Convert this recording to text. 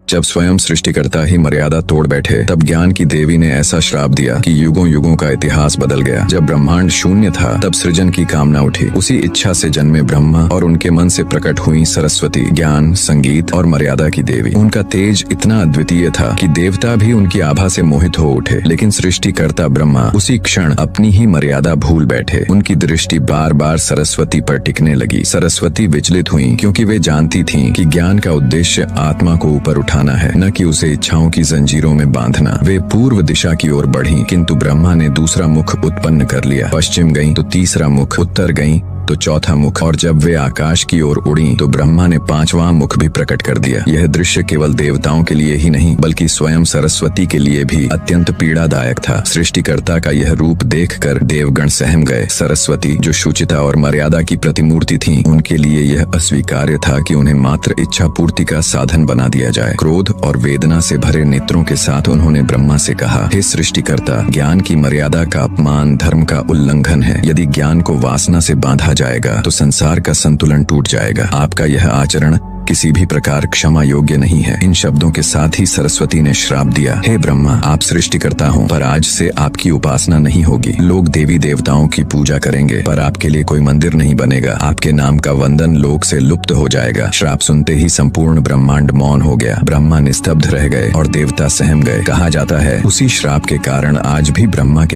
जब स्वयं सृष्टिकर्ता ही मर्यादा तोड़ बैठे, तब ज्ञान की देवी ने ऐसा श्राप दिया कि युगों युगों का इतिहास बदल गया। जब ब्रह्मांड शून्य था, तब सृजन की कामना उठी। उसी इच्छा से जन्मे ब्रह्मा और उनके मन से प्रकट हुई सरस्वती, ज्ञान, संगीत और मर्यादा की देवी। उनका तेज इतना अद्वितीय था कि देवता भी उनकी आभा से मोहित हो उठे। लेकिन सृष्टिकर्ता ब्रह्मा उसी क्षण अपनी ही मर्यादा भूल बैठे। उनकी दृष्टि बार बार सरस्वती पर टिकने लगी। सरस्वती विचलित हुई, क्योंकि वे जानती थीं कि ज्ञान का उद्देश्य आत्मा को ऊपर उठाना है, न कि उसे इच्छाओं की जंजीरों में बांधना। वे पूर्व दिशा की ओर बढ़ीं, किंतु ब्रह्मा ने दूसरा मुख उत्पन्न कर लिया। पश्चिम गईं तो तीसरा मुख, उत्तर गईं तो चौथा मुख, और जब वे आकाश की ओर उड़ी तो ब्रह्मा ने पांचवां मुख भी प्रकट कर दिया। यह दृश्य केवल देवताओं के लिए ही नहीं, बल्कि स्वयं सरस्वती के लिए भी अत्यंत पीड़ादायक था। सृष्टिकर्ता का यह रूप देखकर देवगण सहम गए। सरस्वती, जो शुचिता और मर्यादा की प्रतिमूर्ति थीं, उनके लिए यह अस्वीकार्य था कि उन्हें मात्र इच्छा पूर्ति का साधन बना दिया जाए। क्रोध और वेदना से भरे नेत्रों के साथ उन्होंने ब्रह्मा से कहा, हे सृष्टिकर्ता, ज्ञान की मर्यादा का अपमान धर्म का उल्लंघन है। यदि ज्ञान को वासना से बांधा जाएगा तो संसार का संतुलन टूट जाएगा। आपका यह आचरण किसी भी प्रकार क्षमा योग्य नहीं है। इन शब्दों के साथ ही सरस्वती ने श्राप दिया, हे ब्रह्मा, आप सृष्टिकर्ता हो, पर आज से आपकी उपासना नहीं होगी। लोग देवी देवताओं की पूजा करेंगे, पर आपके लिए कोई मंदिर नहीं बनेगा। आपके नाम का वंदन लोक से लुप्त हो जाएगा। श्राप सुनते ही संपूर्ण ब्रह्मांड मौन हो गया। ब्रह्मा निस्तब्ध रह गए और देवता सहम गए। कहा जाता है, उसी श्राप के कारण आज भी ब्रह्मा के